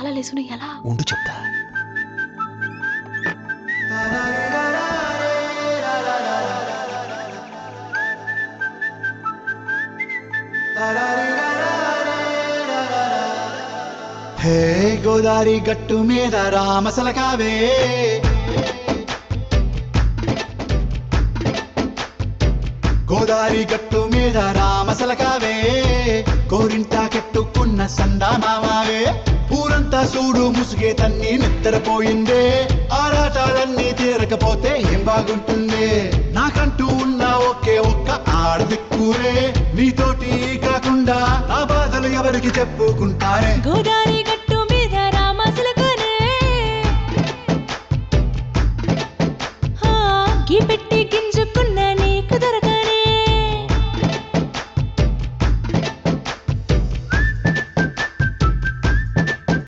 తాళాలేసును ఎలా ఉండు చెప్తా. హే గోదారి గట్టు మీద రామసలకావే, గోదారి గట్టు మీద రామసలకావే, గోరింటా కట్టుకున్న సందామావే, ఊరంతా చూడు ముసుగే తన్ని నిద్రపోయిందే, ఆరాటాలన్నీ తీరకపోతే ఏం బాగుంటుంది, నాకంటూ ఉన్న ఒకే ఒక్క ఆడదిక్కురే, నీతోటి కాకుండా నా బాధలు ఎవరికి చెప్పుకుంటారే. గోదారి